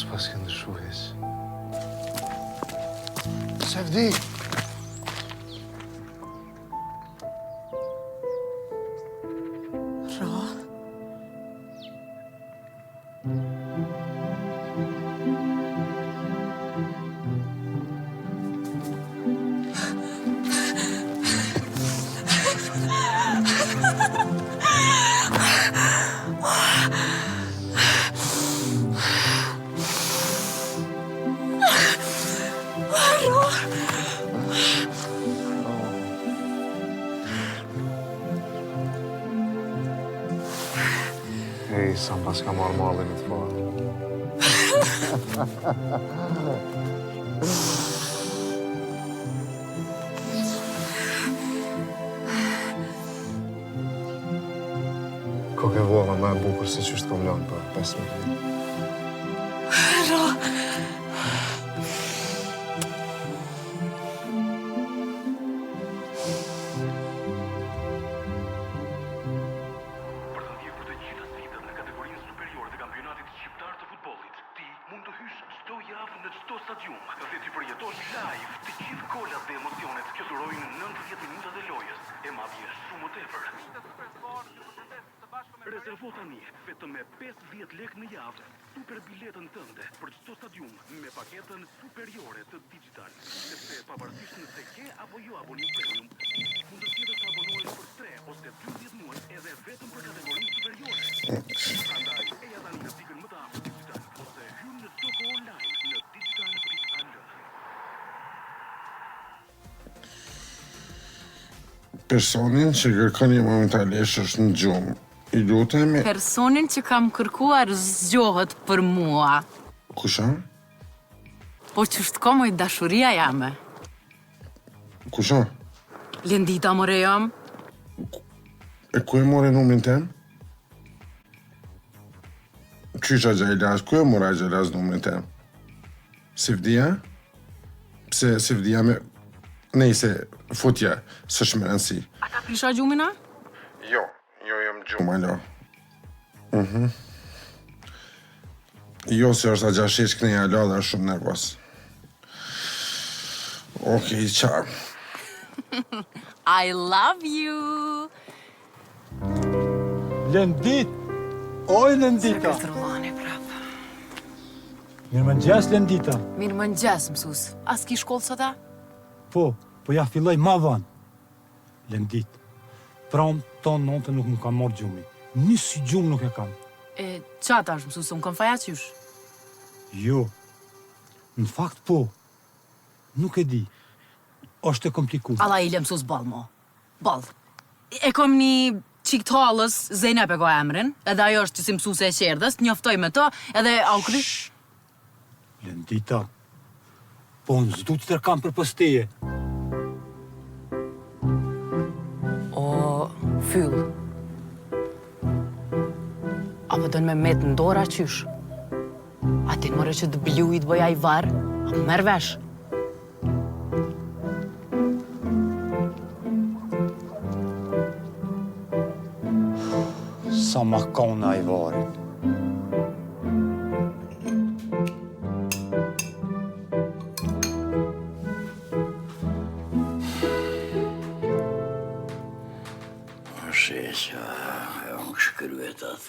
s'pas ke ndryshu hiç. Sevdi. Ra. Hej, sambas ka marrë mallin të parë. Kokë e vogël më e bukur se ç'është kom lënë për 15 vjet. Ra. Për të ndjekur të gjitha sfidët në kategorinë superiore të kampionatit shqiptar të futbollit, ti mund të hysh çdo javë në çdo stadium dhe të përjetosh live të gjithë golat dhe emocionet që durojnë 90 minutat e lojës, e madje shumë më tepër. Rezervo tani vetëm me 50 lekë në javë super biletën tënde për çdo stadium me paketën superiore të digital, sepse pavarësisht nëse ke apo jo abonim premium, mund të zgjedhësh të abonohesh për 3 ose 12 muaj edhe vetëm për kategorinë superiore. Prandaj, eja tani në pikën më të afërt digital ose hyn në çdo kohë online në digital.al. Personin që kërkoni momentalisht është në gjumë. I lutemi... Personin që kam kërkuar zgjohet për mua. Kusha? Po që shtë dashuria jame. Kusha? Lendita more jam. E ku e more numrin tem? Qysha Gjajlas, ku e mora Gjajlas numrin tem? Sivdia? Pse Sivdia me... Nejse, futja, s'është me rëndësi. A ka pisha gjumina? Jo, jam gjumë, alo. Jo, se është a gjashesh kënej alo dhe është shumë nervos. Okej, ciao. I love you! Lëndit! Oj, Lëndita! Këtë rullani prapë. Mirë më ngjes, Lëndita. Mirë më ngjes, mësus. As ki shkollë sota? Po ja filloj ma vonë. Lëndit, pram ton nonte nuk më ka marrë gjumi. Një si gjumë nuk e kam. E, qata është mësus, unë kam faja qysh? Jo. Në fakt po. Nuk e di. Është e komplikuar. Alla ile mësus bal, mo. Bal. E kom një qik talës, Zeynep e ka emrin, edhe ajo është që si mësus e qerdës, njoftoj me të, edhe au kry... Lëndita, po në zdu të tërkam për pësteje. O, fyll. Apo dënë me met në dora qysh? A ti more që të blu i të bëja i varë, apo merë vesh? Sa ma ka unë i varit. Sheqa, e unë shkryetat.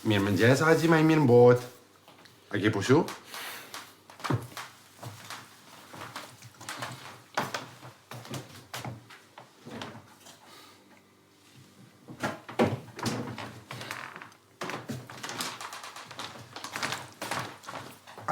Mirë më ngjes, Haxhi, më i mirë në botë. A ke pushu?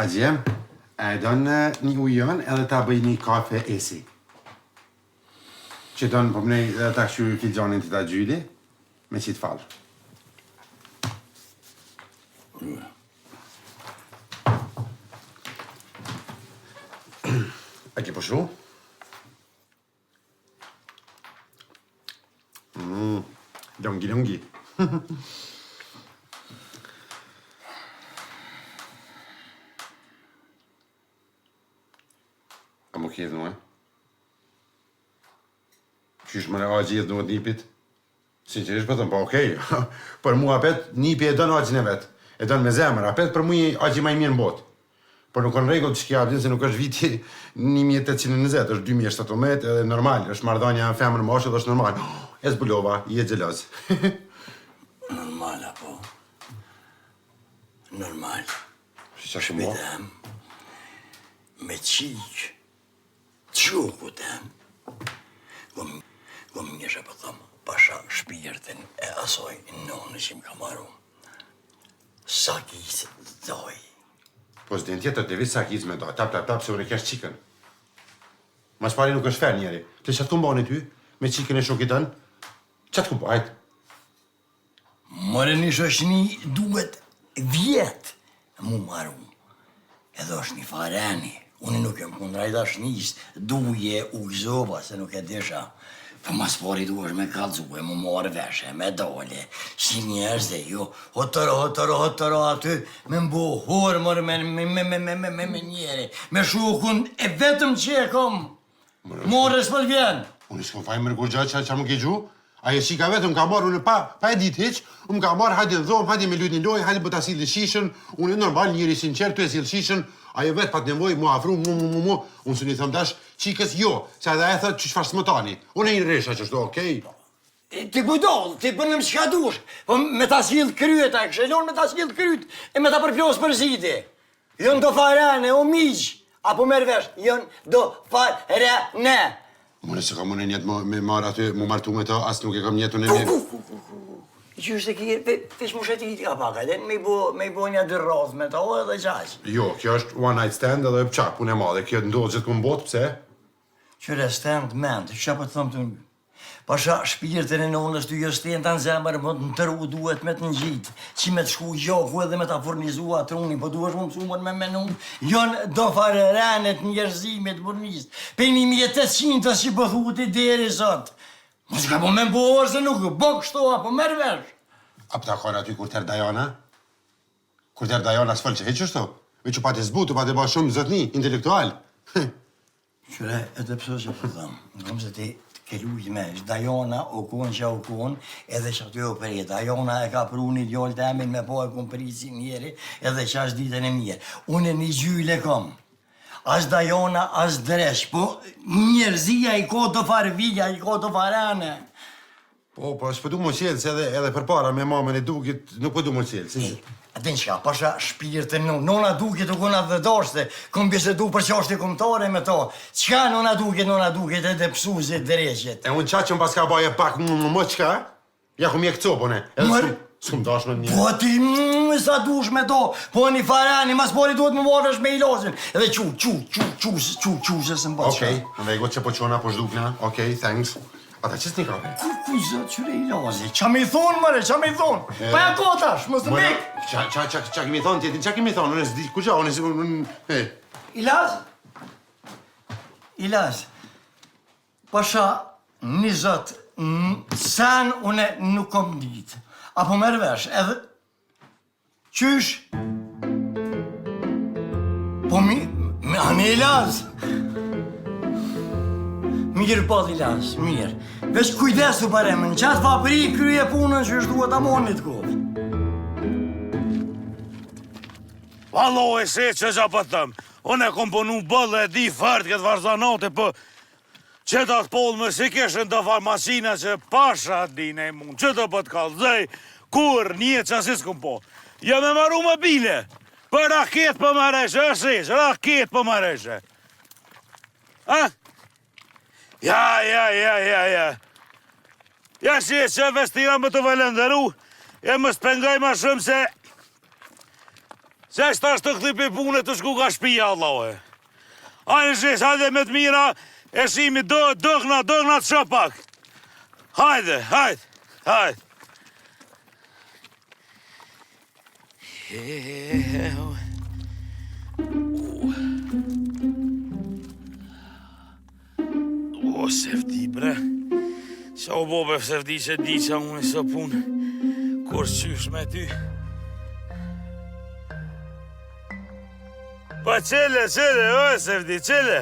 Haxhi, e donë një ujën edhe ta bëj një kafe esi. Që donë po mënej edhe ta këshu filxonin të ta gjyli, me qitë falë. A ke pushu? Longi, longi. A më kjedhë, no, e? Qysh më në agji duhet nipit? Sinqerisht po thëm, po okej. Për mua apet, nipi e don agjin e vet. E don me zemër, apet për mua agji më i mirë në botë. Por nuk kanë rregull çka din se nuk është viti 1820, është 2017 edhe normal, është marrëdhënia femër mashkull, është normal. E zbulova, je xheloz. Normal apo? Normal. Si çka shumë? Shpidem. Me qik. Quku tem. Kom njësha për thëmë, pasha shpirtin e asoj nënë që më ka maru. Sa kisë doj. Po s'den tjetër të vitë sa kiz me do, tap, se unë e kesh qikën. Mas pari nuk është fer njeri. Të qatë këmë bani ty, me qikën e shokit tënë? Qatë këmë bajt? Mëre një shoshni duhet vjetë mu maru. Edhe është një fareni. Unë nuk e më kundra i dashnis, duje u gëzova, se nuk e desha. Po mas pari du është me kalzue, mu marrë veshe, me dole, si njerëz dhe jo, hotëro aty, me mbo hormër me njeri, me shukun e vetëm që e kom, morës për vjen. Unë s'kom faj mërgur gjatë që më ke gju, aje qika vetë më ka marrë, unë pa e ditë heq, më ka marrë hajde në dhomë, hajde me lujt një loj, hajde bëta silë shishën, unë e normal njëri sinqer, tu e silë shishën, aje vetë pat nevoj, mu afru, unë së një thëmë dash, qikës jo, se edhe e thët që shfarë smëtani, unë e një resha që shdo, okej? Ti budoll, ti bënëm qka dush, po me ta silë kryet, a këshelon me ta silë kryet, e me ta përplos për zidi. Jënë do farane, o miq, apo merr vesh, jënë do farane. Mune se kam unë e njetë me marrë aty, mu martu me ta, asë nuk e kam njetu në një... Qysh të kje, fish mu shetit ka pak, edhe me i bo një dërroz me ta, o edhe qaq. Jo, kjo është one night stand edhe pëqak, punë e madhe, kjo ndodhë gjithë këmë botë, pse? Qyre stand, ment, që për të thëmë të një? Pasha shpirtin e nonës të jështen të në zemër, më të në tërru duhet me të në gjitë, që me të shku gjoku edhe me të furnizua truni, po duhet më mësumën me menu, jonë do fare renet njerëzimit burnisë, pe 1800 që bëthut i deri sot. Mos ka po me mbohër se nuk bëk shto, apo merr vesh. A pëta kore aty kur tërë Dajana? Kur tërë Dajana s'fëllë që heqë shto? Me që pa të zbutu, pa të ba shumë zotni, intelektual. Qyre, edhe pëso që për thëmë, nëmë se ti ke lujt me, Dajana o konë që o konë, edhe që aty o përje. Dajana e ka pru një djollë të emin me po e kom përri si njeri, edhe që ashtë ditën e mirë. Unë një gjyle kom. As Dajona, as dresh, po njerëzia i ko të farë vija, i ko të farane. Po, s'pëdu më qelë, se edhe për para me mamën e Dukit, nuk pëdu më qelë, si? Atin qka, pasha shpirtin nona Dukit u kona dhe dashte, kom bisedu për qashti komtare me to. Qka nona Dukit edhe pësuzit dreqet? E unë qatë që më pas ka baje pak më qka? Ja ku mjek copone. S'kum dash me një. Po ti sa dush me to, po një farani, mas pori duhet më marrësh me ilozin. Edhe qu, se së mba qka. Okej, në vego që po qona, po shdukna, okej, thanks. Ata qës një kape? Ku zot qyre ilozi? Qa mi thonë, mëre, qa mi thonë? Pa ja kotash, mos të mik. Qa kemi thonë, tjetin, qa kemi thonë, unë e s'di ku qa, unë e Ilaz, pasha një zot, sen une nuk kom ditë. Apo merr vesh, edhe... Qysh? Po anë Ilaz. Mirë po Ilaz, mirë. Vesh kujdesu për emën, qatë fabri krye punën që është duhet amonit kohë. Valloj, se që qa për thëmë. Unë e kom punu bëllë e di fërtë këtë varzanote, për që të atë polë më si keshën të farmacina që pasha dine mund, që të për të kalzej, kur një që asis këm po. Ja me maru më bile, për raket për mareshe, është raket për mareshe. Ha? Ja. Ja si e që vestira më të valenderu, e më spengaj ma shumë se... Se shta është të këthipi punë të shku ka shpija, Allahe. Hajnë shes, hajde me të mira, e shimi dëgna të shëpak. Hajde. O, sefti, bre. Qa u bobe sefti që di qa unë së punë. Kur qysh me ty. Pa qele, o, sefti, qele.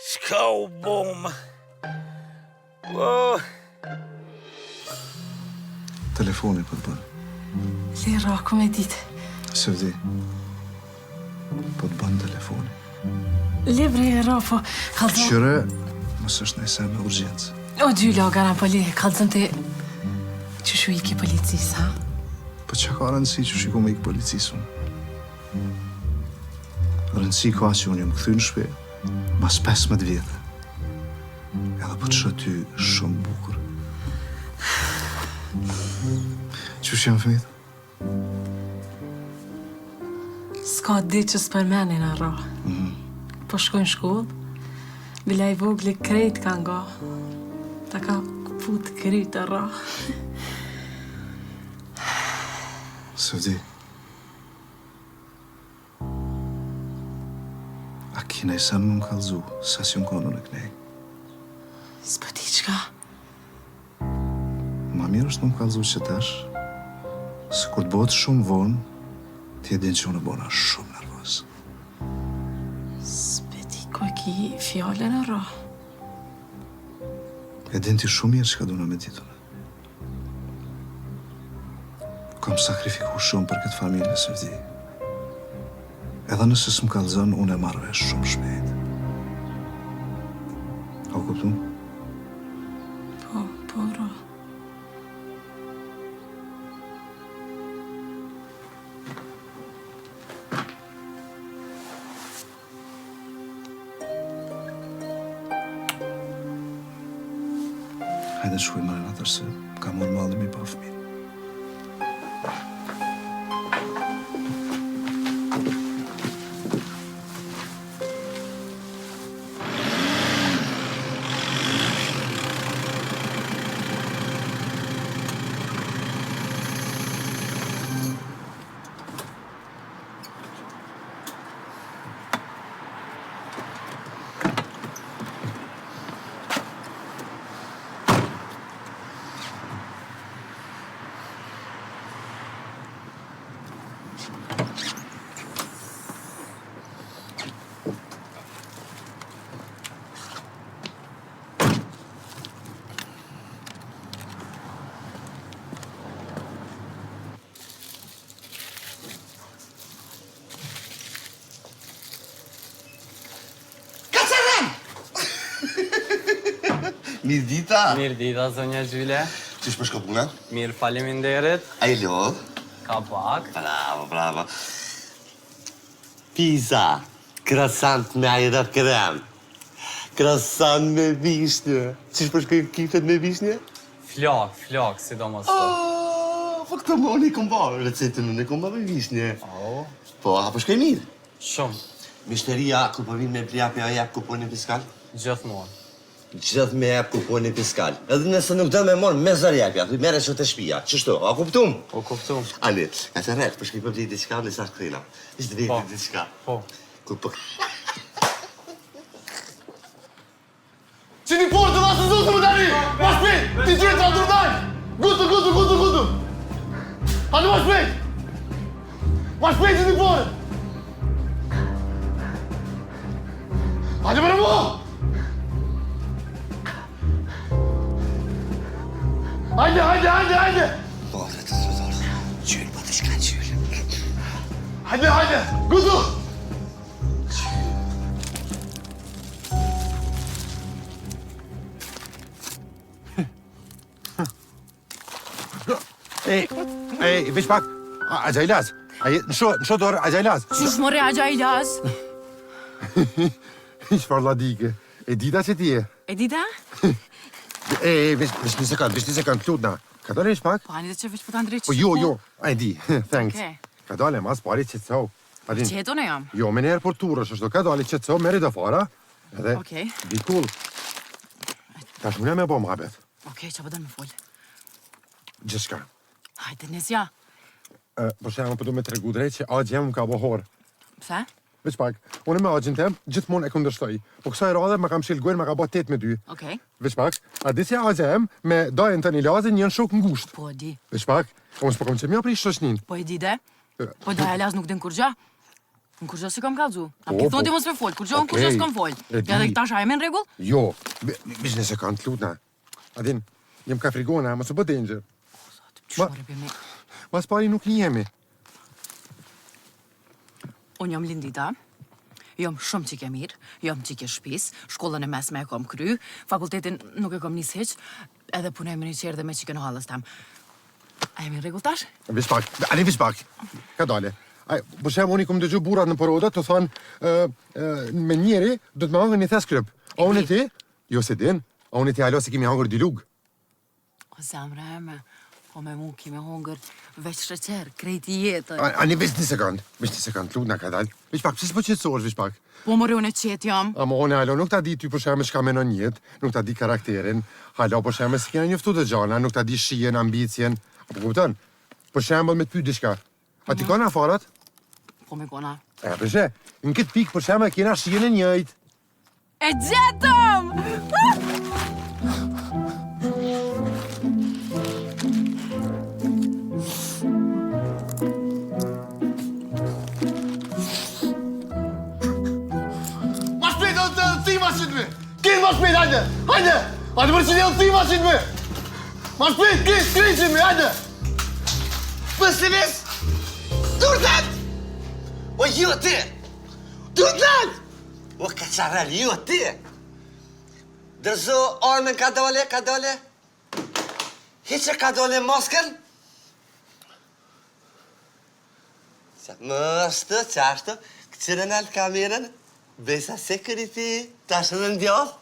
S'ka u bom. Oh. Telefoni po të bën. Le ra, kom e ditë. Se vdi. Po të bën telefoni. Le bre e ra, po kalzon... Qyre, mos është nëjse me urgjencë. O gjylla, gara, po le, kalzon të... Që shu i ki policis, ha? Po që ka rëndësi që shiku me ikë policisë unë? Rëndësi ka që unë jam këthy në shpe, mas 15 vjetë. Edhe po të shë ty shumë bukur. Qysh jam fëmijët? S'ka ditë që s'përmenin a ra. Po shkojnë shkollë, bila i vogli krejt ka nga. Ta ka put kryt a ra. Se vdi. A kina i sa më më kalzu, sa si unë konu në knej. S'po ti qka? Ma mirë është më më kalzu që tash, se kur të bëhet shumë vonë, ti e din që unë e bona shumë nervos. S'peti ko e ki fjallën a ra. E din ti shumë mirë që ka duna me ditune. Kam sakrifiku shumë për këtë familje, se vdi. Edhe nëse s'm kallzon, unë e marrë vesh shumë shpejt. A u kuptu? Po, ra. Hajde shkuj më në atër se ka mund malli mi pa fëmi. Mirë dita! Mirë dita, zonja Gjyle. Qish përshko puna? Mirë, faleminderit. A i lodh? Ka pak. Bravo, bravo. Pizza, krasant me ajra krem. Krasant me vishnje. Qish përshko i kifet me vishnje? Flok, sidomos po. Po këto më unë i kom ba, recetën unë i kom ba me vishnje. Po, a përshko i mirë? Shumë. Mishteria, ku po vinë me pliapi a jep kuponin fiskal? Gjithmonë. Gjithë me jep kuponin fiskal. Edhe nëse nuk dhe me morë me zarjepja, të mere që të shpia. Qështu, a kuptum? O kuptum. Ani, ka të rreth, përshka i përbdi diçka, në sa shkrina. Ishtë dhe veti diçka. Po. Ku po... Qini porë të vasë zotë më tani! Ma shpejt! Ti qetë sa durdaj! Gutu! Hajde ma shpejt! Ma shpejt qini porë! Hajde më në mo! Hajde! Porë të zëdorë. Qyllë, po të shka qyllë. Hajde! Gutu! Ej, veç pak, a gjajlaz. Në sho dorë, a gjajlaz. Qysh more a gjajlaz? Çfarë ladike. E dita që ti e. E dita? Ej, veç një sekund, plutna. Ka dole veç pak? Po, ani dhe që veç po të ndryq. Po, jo, a e di, thanks. Okej. Ka dole mas pari qëtësau. Qeto në jam. Jo, me njerë për turës, është do ka dole qëtësau, meri dhe fara. Edhe, Okej. di cool. Ta shmune me bo muhabet. Okej, që po dënë më folë. Gjithshka. Hajde, nesja. Për shemë përdu me të regu drejt që agje më ka bohor. Pse? Veç pak, unë me agjën tem, gjithmonë e kundërshtoj. Po kësaj radhe më kam shilë gojnë, më ka bo 8-2. Okej. Veç pak, a di si agje em me dajën të një lazë njën shok ngusht. Po, di. Veç pak, unë s'po kom që mja prish shoshnin. Po, e di de. Po, da e laz nuk din kur gja. Unë kur gjo si kam kalzu. A Po, ki thonë po. ti mos me folë, kur gjo unë kur gjo Okej, s'kam folë. e di. Ja dhe këta shajme në regull? Jo, bish në sekund, lutna. Adin, jem ka frigona, mos u bë danger. Qëmore për me. Mas pari nuk njemi. Unë jam Lindita, jam shumë që ke mirë, jam që ke shpis, shkollën e mesme e kom kry, fakultetin nuk e kom nis hiq, edhe punoj me një qerë dhe me që kënë halës tam. A jemi në regull tash? Vish pak, ani vish pak. Ka dale. Ai, për shemë, unë i kom dëgju burat në poroda të thonë me njeri do të me hangër një thes kryp. A unë e ti? Jo se din. A unë e ti alo se kimi hangër dy lugë. O zemre eme, o me mu kime hongër veç sheqer, krejti jetën. Ani vish një sekund, lutna ka dal. Vish pak, pëse po qëtësosh, vish pak. Po më unë e qetë jam. Ama unë alo nuk ta di ty për shemë shka menon jetë, nuk ta di karakterin, hala për shemë se kena njëftu të gjana, nuk ta di shien, ambicjen. Apo kupton? Për shemë me të pyet diçka. A ti ka në afarat? Po me kona. E, përse, në këtë pikë për shemë kena shien e njëjtë. E gjetëm! Mas shpejt, të thi mashin me! Kinë mas shpejt, hajde! Hajde! Hajde për që një thi mashin me! Mas shpejt, kinë me, hajde! Păsănesc! Durdat! O iote! Durdat! O cațaral, iote! Dërzo armën ka dole? Hiqe ka dole moskën? Më ashtë, këqire në altë kamerën, besa security, ta shë në ndjohë,